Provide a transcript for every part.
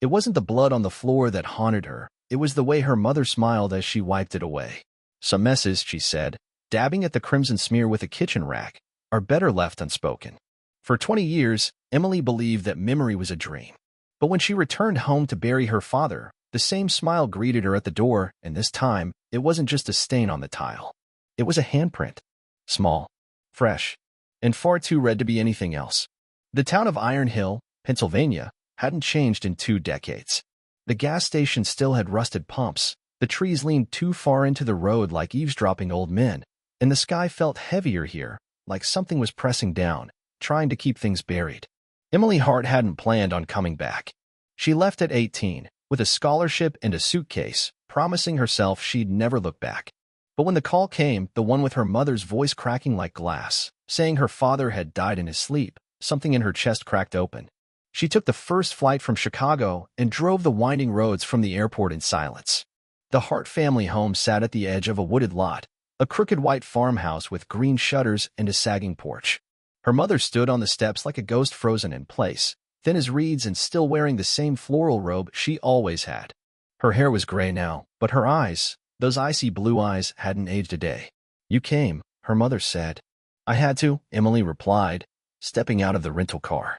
It wasn't the blood on the floor that haunted her. It was the way her mother smiled as she wiped it away. "Some messes," she said, dabbing at the crimson smear with a kitchen rag, "are better left unspoken." For 20 years, Emily believed that memory was a dream. But when she returned home to bury her father, the same smile greeted her at the door, and this time, it wasn't just a stain on the tile. It was a handprint. Small, fresh, and far too red to be anything else. The town of Iron Hill, Pennsylvania, hadn't changed in 2 decades. The gas station still had rusted pumps, the trees leaned too far into the road like eavesdropping old men, and the sky felt heavier here, like something was pressing down, trying to keep things buried. Emily Hart hadn't planned on coming back. She left at 18, with a scholarship and a suitcase, promising herself she'd never look back. But when the call came, the one with her mother's voice cracking like glass, saying her father had died in his sleep, something in her chest cracked open. She took the first flight from Chicago and drove the winding roads from the airport in silence. The Hart family home sat at the edge of a wooded lot, a crooked white farmhouse with green shutters and a sagging porch. Her mother stood on the steps like a ghost frozen in place, thin as reeds and still wearing the same floral robe she always had. Her hair was gray now, but her eyes, those icy blue eyes, hadn't aged a day. "You came," her mother said. "I had to," Emily replied, stepping out of the rental car.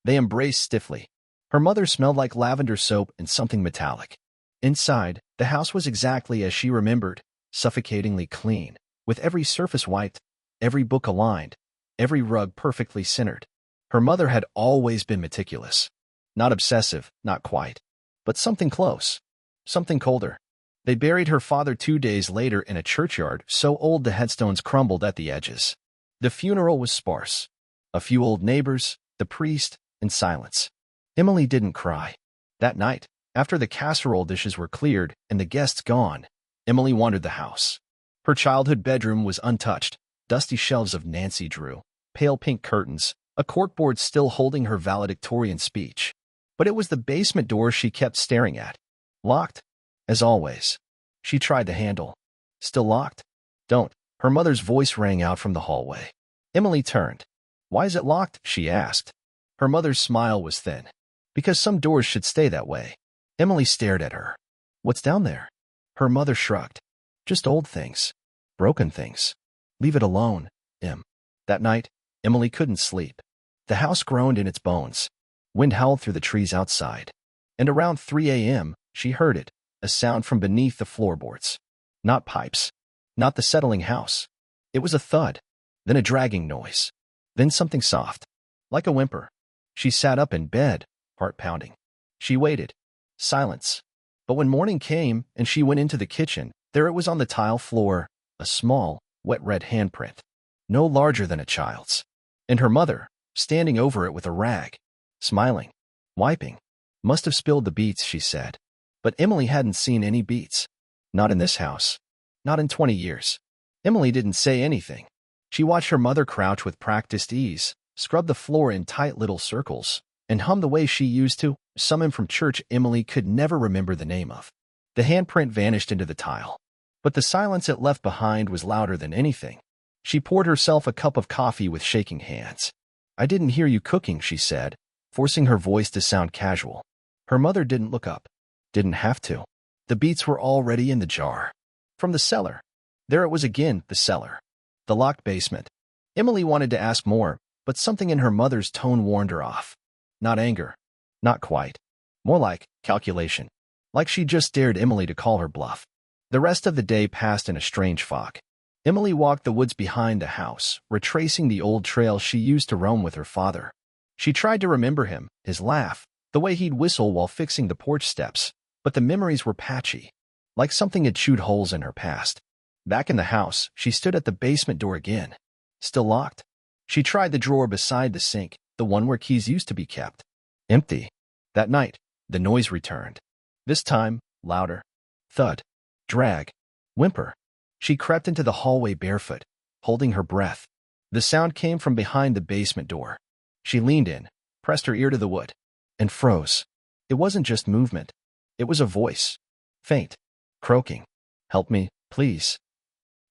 They embraced stiffly. Her mother smelled like lavender soap and something metallic. Inside, the house was exactly as she remembered, suffocatingly clean, with every surface wiped, every book aligned, every rug perfectly centered. Her mother had always been meticulous. Not obsessive, not quite, but something close, something colder. They buried her father 2 days later in a churchyard so old the headstones crumbled at the edges. The funeral was sparse. A few old neighbors, the priest, and silence. Emily didn't cry. That night, after the casserole dishes were cleared and the guests gone, Emily wandered the house. Her childhood bedroom was untouched, dusty shelves of Nancy Drew, pale pink curtains, a corkboard still holding her valedictorian speech. But it was the basement door she kept staring at. Locked, as always. She tried the handle. Still locked? "Don't." Her mother's voice rang out from the hallway. Emily turned. "Why is it locked?" she asked. Her mother's smile was thin. "Because some doors should stay that way." Emily stared at her. "What's down there?" Her mother shrugged. "Just old things. Broken things. Leave it alone, Em." That night, Emily couldn't sleep. The house groaned in its bones. Wind howled through the trees outside. And around 3 a.m., she heard it, a sound from beneath the floorboards. Not pipes. Not the settling house. It was a thud. Then a dragging noise. Then something soft. Like a whimper. She sat up in bed, heart pounding. She waited. Silence. But when morning came and she went into the kitchen, there it was on the tile floor, a small, wet red handprint. No larger than a child's. And her mother, standing over it with a rag. Smiling. Wiping. "Must have spilled the beets," she said. But Emily hadn't seen any beets. Not in this house. Not in 20 years. Emily didn't say anything. She watched her mother crouch with practiced ease, scrub the floor in tight little circles, and hum the way she used to, someone from church Emily could never remember the name of. The handprint vanished into the tile. But the silence it left behind was louder than anything. She poured herself a cup of coffee with shaking hands. "I didn't hear you cooking," she said, forcing her voice to sound casual. Her mother didn't look up. Didn't have to. The beets were already in the jar. From the cellar. There it was again, the cellar. The locked basement. Emily wanted to ask more, but something in her mother's tone warned her off. Not anger. Not quite. More like calculation. Like she just dared Emily to call her bluff. The rest of the day passed in a strange fog. Emily walked the woods behind the house, retracing the old trail she used to roam with her father. She tried to remember him, his laugh, the way he'd whistle while fixing the porch steps, but the memories were patchy, like something had chewed holes in her past. Back in the house, she stood at the basement door again. Still locked. She tried the drawer beside the sink, the one where keys used to be kept. Empty. That night, the noise returned. This time, louder. Thud. Drag. Whimper. She crept into the hallway barefoot, holding her breath. The sound came from behind the basement door. She leaned in, pressed her ear to the wood, and froze. It wasn't just movement. It was a voice. Faint. Croaking. "Help me, please."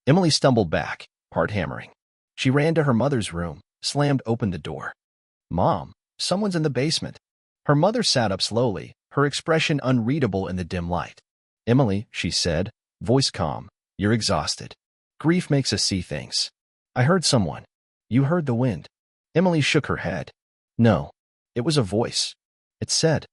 Emily stumbled back, heart hammering. She ran to her mother's room, slammed open the door. "Mom, someone's in the basement." Her mother sat up slowly, her expression unreadable in the dim light. "Emily," she said, voice calm, "you're exhausted. Grief makes us see things. I heard someone." "You heard the wind." Emily shook her head. "No. It was a voice. It said."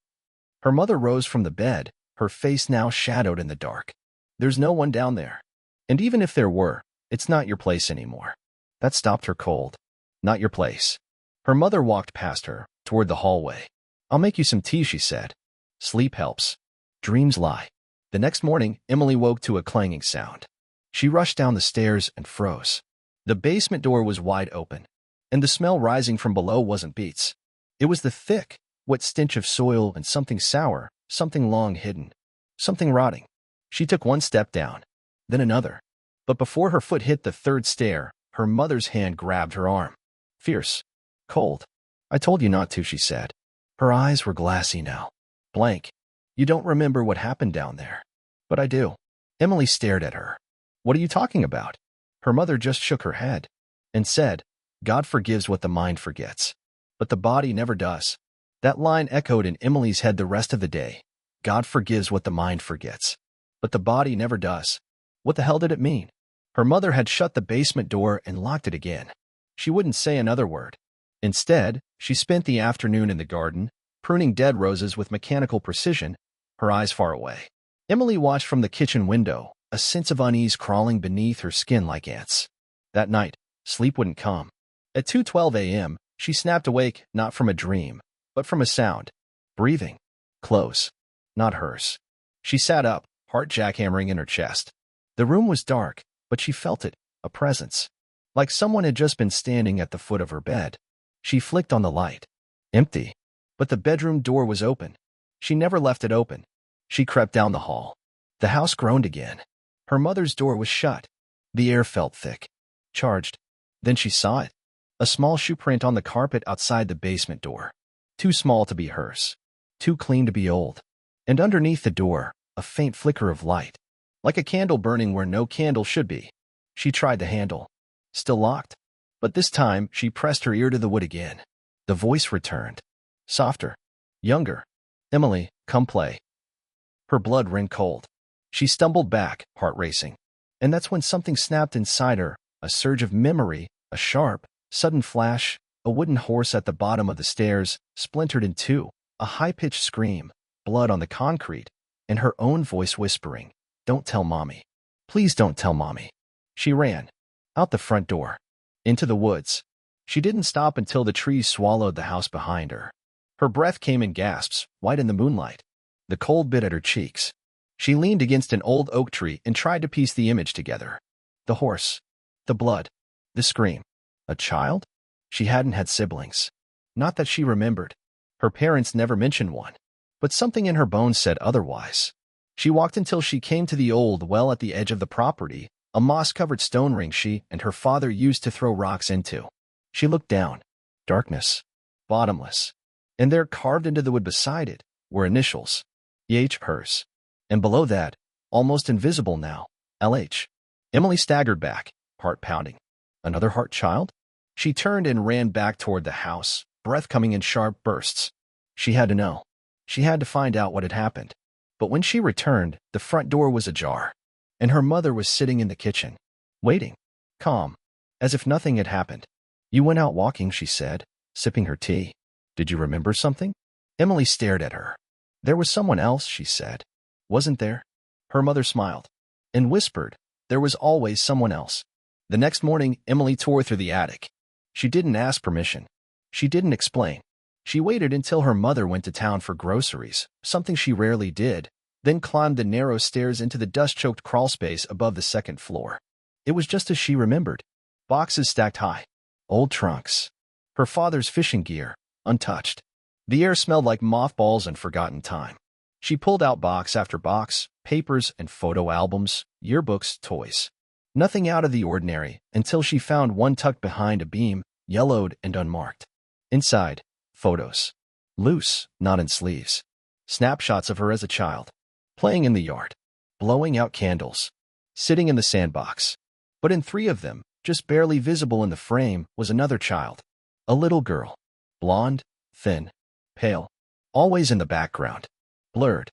Her mother rose from the bed, her face now shadowed in the dark. "There's no one down there. And even if there were, it's not your place anymore." That stopped her cold. "Not your place." Her mother walked past her, toward the hallway. "I'll make you some tea," she said. "Sleep helps. Dreams lie." The next morning, Emily woke to a clanging sound. She rushed down the stairs and froze. The basement door was wide open, and the smell rising from below wasn't beets. It was the thick, wet stench of soil and something sour, something long hidden, something rotting. She took one step down, then another. But before her foot hit the third stair, her mother's hand grabbed her arm. Fierce. Cold. "I told you not to," she said. Her eyes were glassy now. Blank. "You don't remember what happened down there." "But I do." Emily stared at her. "What are you talking about?" Her mother just shook her head and said, "God forgives what the mind forgets. But the body never does." That line echoed in Emily's head the rest of the day. God forgives what the mind forgets. But the body never does. What the hell did it mean? Her mother had shut the basement door and locked it again. She wouldn't say another word. Instead, she spent the afternoon in the garden, pruning dead roses with mechanical precision, her eyes far away. Emily watched from the kitchen window, a sense of unease crawling beneath her skin like ants. That night, sleep wouldn't come. At 2:12 a.m., she snapped awake not from a dream, but from a sound. Breathing. Close. Not hers. She sat up, heart jackhammering in her chest. The room was dark, but she felt it, a presence. Like someone had just been standing at the foot of her bed. She flicked on the light. Empty. But the bedroom door was open. She never left it open. She crept down the hall. The house groaned again. Her mother's door was shut. The air felt thick. Charged. Then she saw it. A small shoe print on the carpet outside the basement door. Too small to be hers. Too clean to be old. And underneath the door, a faint flicker of light. Like a candle burning where no candle should be. She tried the handle. Still locked. But this time, she pressed her ear to the wood again. The voice returned. Softer. Younger. "Emily, come play." Her blood ran cold. She stumbled back, heart racing. And that's when something snapped inside her, a surge of memory, a sharp, sudden flash, a wooden horse at the bottom of the stairs, splintered in two, a high-pitched scream, blood on the concrete, and her own voice whispering, "Don't tell Mommy. Please don't tell Mommy." She ran. Out the front door. Into the woods. She didn't stop until the trees swallowed the house behind her. Her breath came in gasps, white in the moonlight. The cold bit at her cheeks. She leaned against an old oak tree and tried to piece the image together. The horse. The blood. The scream. A child? She hadn't had siblings. Not that she remembered. Her parents never mentioned one. But something in her bones said otherwise. She walked until she came to the old well at the edge of the property, a moss-covered stone ring she and her father used to throw rocks into. She looked down. Darkness. Bottomless. And there, carved into the wood beside it, were initials. E.H. hers. And below that, almost invisible now, L.H. Emily staggered back, heart pounding. Another heart child? She turned and ran back toward the house, breath coming in sharp bursts. She had to know. She had to find out what had happened. But when she returned, the front door was ajar, and her mother was sitting in the kitchen, waiting, calm, as if nothing had happened. "You went out walking," she said, sipping her tea. "Did you remember something?" Emily stared at her. "There was someone else," she said. "Wasn't there?" Her mother smiled and whispered, "There was always someone else." The next morning, Emily tore through the attic. She didn't ask permission. She didn't explain. She waited until her mother went to town for groceries, something she rarely did, then climbed the narrow stairs into the dust-choked crawlspace above the second floor. It was just as she remembered. Boxes stacked high. Old trunks. Her father's fishing gear, untouched. The air smelled like mothballs and forgotten time. She pulled out box after box, papers and photo albums, yearbooks, toys. Nothing out of the ordinary until she found one tucked behind a beam, yellowed and unmarked. Inside, photos. Loose, not in sleeves. Snapshots of her as a child. Playing in the yard. Blowing out candles. Sitting in the sandbox. But in three of them, just barely visible in the frame, was another child. A little girl. Blonde, thin, pale. Always in the background. blurred,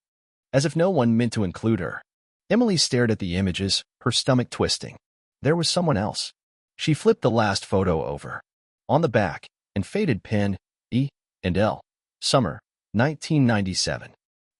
as if no one meant to include her. Emily stared at the images, her stomach twisting. There was someone else. She flipped the last photo over. On the back, in faded pen, E and L. Summer, 1997.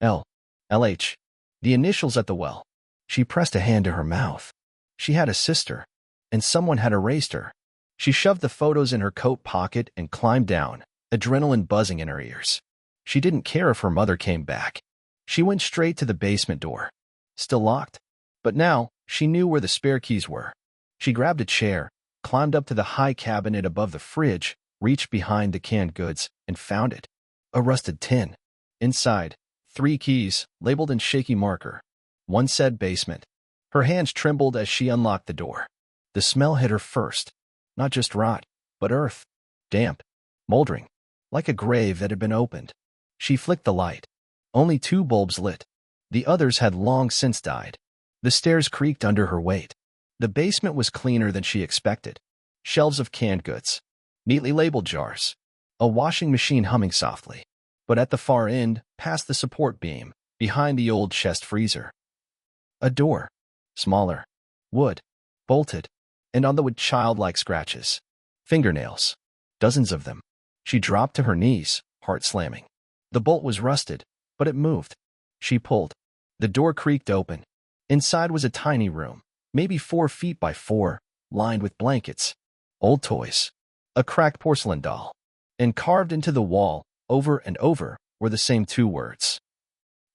L. LH. The initials at the well. She pressed a hand to her mouth. She had a sister, and someone had erased her. She shoved the photos in her coat pocket and climbed down, adrenaline buzzing in her ears. She didn't care if her mother came back. She went straight to the basement door. Still locked? But now, she knew where the spare keys were. She grabbed a chair, climbed up to the high cabinet above the fridge, reached behind the canned goods, and found it. A rusted tin. Inside, 3 keys, labeled in shaky marker. One said basement. Her hands trembled as she unlocked the door. The smell hit her first. Not just rot, but earth. Damp. Moldering. Like a grave that had been opened. She flicked the light. Only 2 bulbs lit. The others had long since died. The stairs creaked under her weight. The basement was cleaner than she expected. Shelves of canned goods. Neatly labeled jars. A washing machine humming softly. But at the far end, past the support beam, behind the old chest freezer. A door. Smaller. Wood. Bolted. And on the wood childlike scratches. Fingernails. Dozens of them. She dropped to her knees, heart slamming. The bolt was rusted, but it moved. She pulled. The door creaked open. Inside was a tiny room, maybe 4 feet by 4, lined with blankets, old toys, a cracked porcelain doll, and carved into the wall, over and over, were the same 2 words.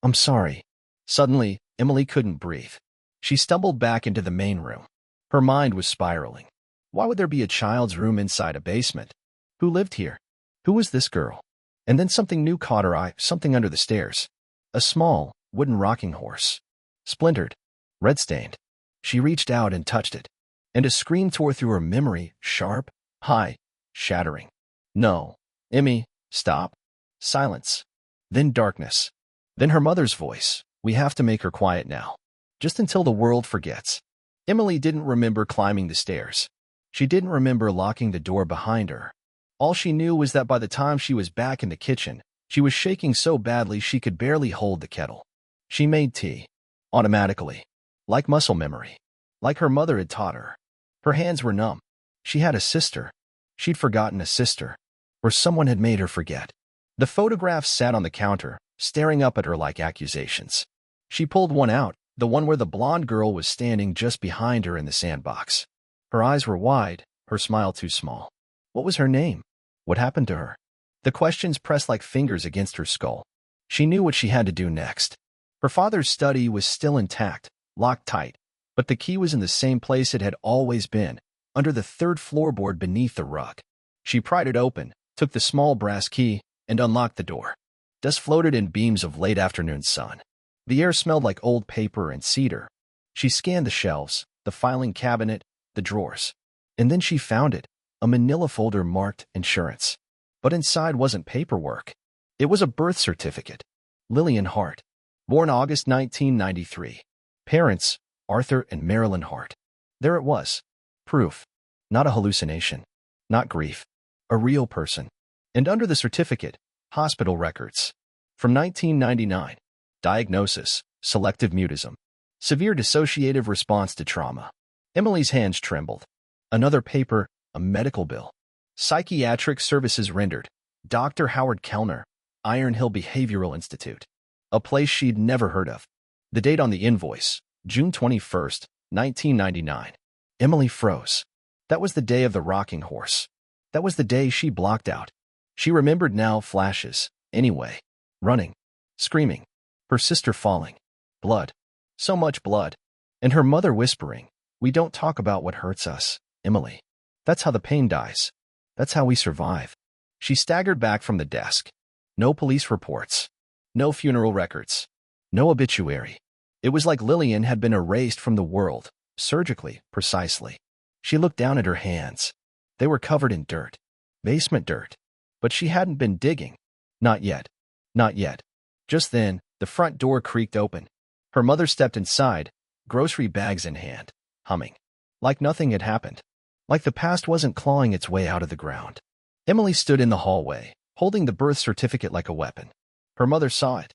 I'm sorry. Suddenly, Emily couldn't breathe. She stumbled back into the main room. Her mind was spiraling. Why would there be a child's room inside a basement? Who lived here? Who was this girl? And then something new caught her eye, something under the stairs. A small, wooden rocking horse. Splintered. Red-stained. She reached out and touched it. And a scream tore through her memory, sharp, high, shattering. No. Emmy, stop. Silence. Then darkness. Then her mother's voice. We have to make her quiet now. Just until the world forgets. Emily didn't remember climbing the stairs. She didn't remember locking the door behind her. All she knew was that by the time she was back in the kitchen, she was shaking so badly she could barely hold the kettle. She made tea. Automatically. Like muscle memory. Like her mother had taught her. Her hands were numb. She had a sister. She'd forgotten a sister. Or someone had made her forget. The photographs sat on the counter, staring up at her like accusations. She pulled one out, the one where the blonde girl was standing just behind her in the sandbox. Her eyes were wide, her smile too small. What was her name? What happened to her? The questions pressed like fingers against her skull. She knew what she had to do next. Her father's study was still intact, locked tight, but the key was in the same place it had always been, under the 3rd floorboard beneath the rug. She pried it open, took the small brass key, and unlocked the door. Dust floated in beams of late afternoon sun. The air smelled like old paper and cedar. She scanned the shelves, the filing cabinet, the drawers. And then she found it, a manila folder marked insurance. But inside wasn't paperwork. It was a birth certificate. Lillian Hart. Born August 1993. Parents, Arthur and Marilyn Hart. There it was. Proof. Not a hallucination. Not grief. A real person. And under the certificate, hospital records. From 1999. Diagnosis, selective mutism. Severe dissociative response to trauma. Emily's hands trembled. Another paper, a medical bill. Psychiatric services rendered. Dr. Howard Kellner, Iron Hill Behavioral Institute. A place she'd never heard of. The date on the invoice, June 21st, 1999. Emily froze. That was the day of the rocking horse. That was the day she blocked out. She remembered now flashes, anyway. Running. Screaming. Her sister falling. Blood. So much blood. And her mother whispering, we don't talk about what hurts us, Emily. That's how the pain dies. That's how we survive. She staggered back from the desk. No police reports. No funeral records. No obituary. It was like Lillian had been erased from the world, surgically, precisely. She looked down at her hands. They were covered in dirt. Basement dirt. But she hadn't been digging. Not yet. Not yet. Just then, the front door creaked open. Her mother stepped inside, grocery bags in hand, humming. Like nothing had happened. Like the past wasn't clawing its way out of the ground. Emily stood in the hallway, holding the birth certificate like a weapon. Her mother saw it.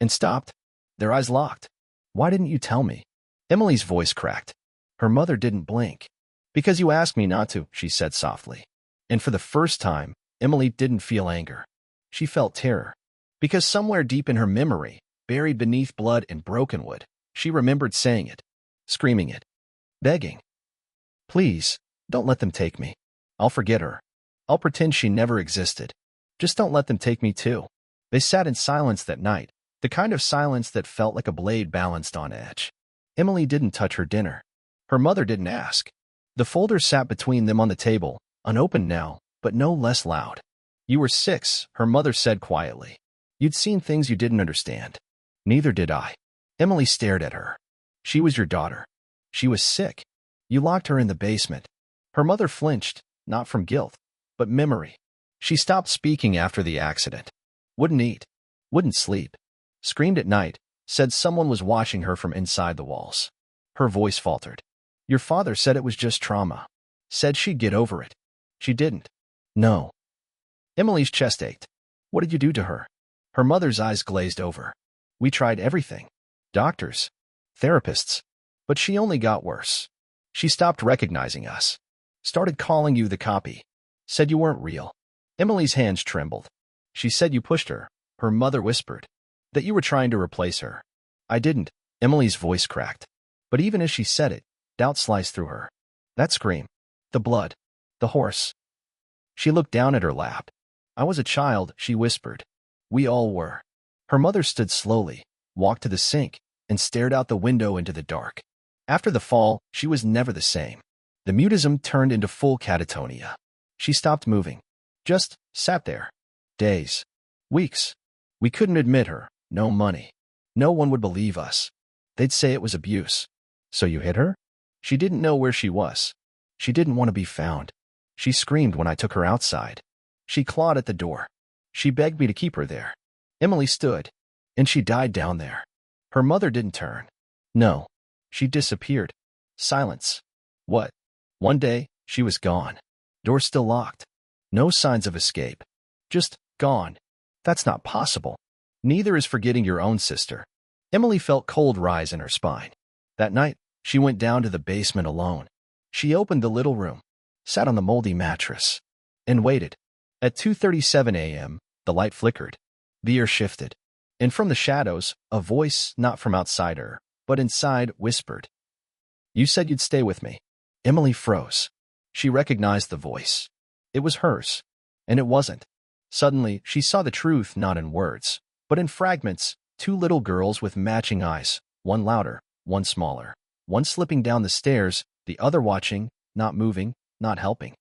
and stopped, their eyes locked. Why didn't you tell me? Emily's voice cracked. Her mother didn't blink. Because you asked me not to, she said softly. And for the first time, Emily didn't feel anger. She felt terror. Because somewhere deep in her memory, buried beneath blood and broken wood, she remembered saying it, screaming it, begging. Please, don't let them take me. I'll forget her. I'll pretend she never existed. Just don't let them take me too. They sat in silence that night, the kind of silence that felt like a blade balanced on edge. Emily didn't touch her dinner. Her mother didn't ask. The folder sat between them on the table, unopened now, but no less loud. You were 6, her mother said quietly. You'd seen things you didn't understand. Neither did I. Emily stared at her. She was your daughter. She was sick. You locked her in the basement. Her mother flinched, not from guilt, but memory. She stopped speaking after the accident. Wouldn't eat. Wouldn't sleep. Screamed at night, said someone was watching her from inside the walls. Her voice faltered. Your father said it was just trauma. Said she'd get over it. She didn't. No. Emily's chest ached. What did you do to her? Her mother's eyes glazed over. We tried everything. Doctors. Therapists. But she only got worse. She stopped recognizing us. Started calling you the copy. Said you weren't real. Emily's hands trembled. She said you pushed her. Her mother whispered. That you were trying to replace her. I didn't. Emily's voice cracked. But even as she said it, doubt sliced through her. That scream. The blood. The horse. She looked down at her lap. I was a child, she whispered. We all were. Her mother stood slowly, walked to the sink, and stared out the window into the dark. After the fall, she was never the same. The mutism turned into full catatonia. She stopped moving. Just sat there. Days. Weeks. We couldn't admit her. No money. No one would believe us. They'd say it was abuse. So you hit her? She didn't know where she was. She didn't want to be found. She screamed when I took her outside. She clawed at the door. She begged me to keep her there. Emily stood, and she died down there. Her mother didn't turn. No. She disappeared. Silence. What? One day, she was gone. Door still locked. No signs of escape. Just gone. That's not possible. Neither is forgetting your own sister. Emily felt cold rise in her spine. That night, she went down to the basement alone. She opened the little room, sat on the moldy mattress, and waited. At 2:37 a.m., the light flickered. The air shifted. And from the shadows, a voice, not from outside her, but inside, whispered. You said you'd stay with me. Emily froze. She recognized the voice. It was hers. And it wasn't. Suddenly, she saw the truth not in words, but in fragments, 2 little girls with matching eyes, one louder, one smaller, one slipping down the stairs, the other watching, not moving, not helping.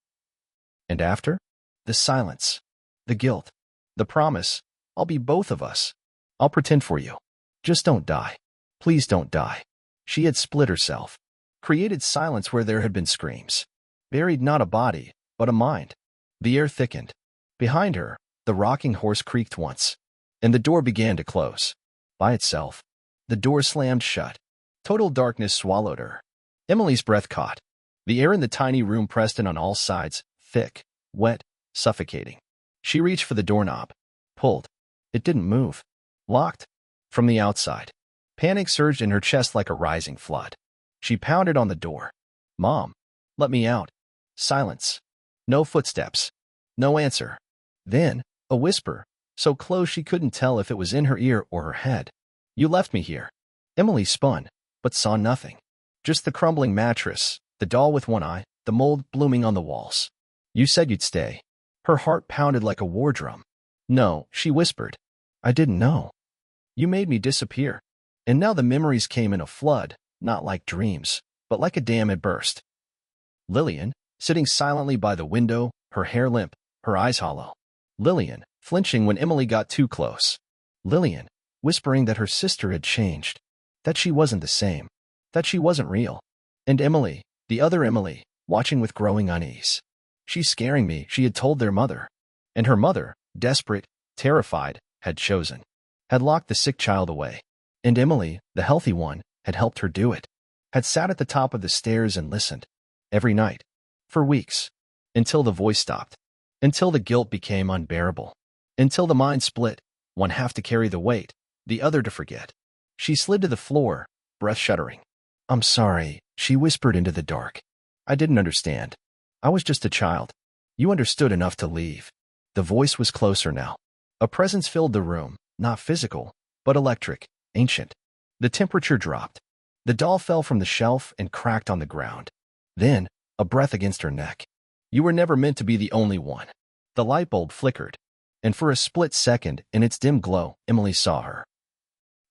And after? The silence. The guilt. The promise. I'll be both of us. I'll pretend for you. Just don't die. Please don't die. She had split herself. Created silence where there had been screams. Buried not a body, but a mind. The air thickened. Behind her, the rocking horse creaked once. And the door began to close. By itself. The door slammed shut. Total darkness swallowed her. Emily's breath caught. The air in the tiny room pressed in on all sides, thick, wet, suffocating. She reached for the doorknob. Pulled. It didn't move. Locked. From the outside. Panic surged in her chest like a rising flood. She pounded on the door. Mom. Let me out. Silence. No footsteps. No answer. Then, a whisper, so close she couldn't tell if it was in her ear or her head. You left me here. Emily spun, but saw nothing. Just the crumbling mattress, the doll with one eye, the mold blooming on the walls. You said you'd stay. Her heart pounded like a war drum. No, she whispered. I didn't know. You made me disappear. And now the memories came in a flood, not like dreams, but like a dam had burst. Lillian, sitting silently by the window, her hair limp, her eyes hollow. Lillian, flinching when Emily got too close. Lillian, whispering that her sister had changed, that she wasn't the same, that she wasn't real. And Emily, the other Emily, watching with growing unease. She's scaring me, she had told their mother. And her mother, desperate, terrified, had chosen. Had locked the sick child away. And Emily, the healthy one, had helped her do it. Had sat at the top of the stairs and listened. Every night. For weeks. Until the voice stopped. Until the guilt became unbearable. Until the mind split, one half to carry the weight, the other to forget. She slid to the floor, breath shuddering. I'm sorry, she whispered into the dark. I didn't understand. I was just a child. You understood enough to leave. The voice was closer now. A presence filled the room, not physical, but electric, ancient. The temperature dropped. The doll fell from the shelf and cracked on the ground. Then, a breath against her neck. You were never meant to be the only one. The light bulb flickered, and for a split second, in its dim glow, Emily saw her.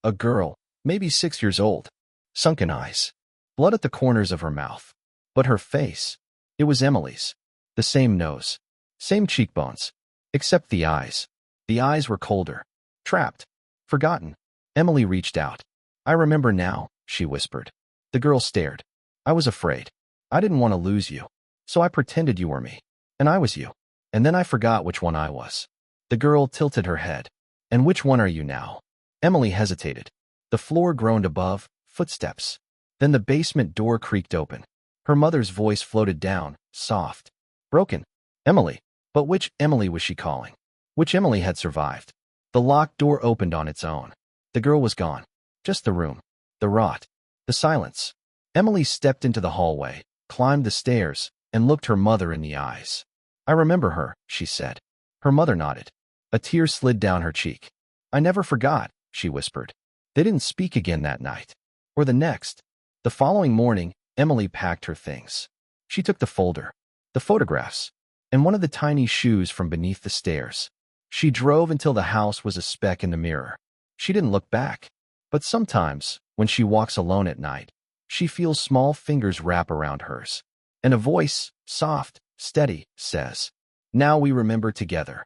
A girl, maybe 6 years old. Sunken eyes. Blood at the corners of her mouth. But her face, it was Emily's. The same nose. Same cheekbones. Except the eyes. The eyes were colder. Trapped. Forgotten. Emily reached out. I remember now, she whispered. The girl stared. I was afraid. I didn't want to lose you. So I pretended you were me. And I was you. And then I forgot which one I was. The girl tilted her head. And which one are you now? Emily hesitated. The floor groaned above, footsteps. Then the basement door creaked open. Her mother's voice floated down, soft. Broken. Emily. But which Emily was she calling? Which Emily had survived? The locked door opened on its own. The girl was gone. Just the room. The rot. The silence. Emily stepped into the hallway, climbed the stairs, and looked her mother in the eyes. I remember her, she said. Her mother nodded. A tear slid down her cheek. I never forgot, she whispered. They didn't speak again that night. Or the next. The following morning, Emily packed her things. She took the folder, the photographs, and one of the tiny shoes from beneath the stairs. She drove until the house was a speck in the mirror. She didn't look back. But sometimes, when she walks alone at night, she feels small fingers wrap around hers. And a voice, soft, steady, says, Now we remember together.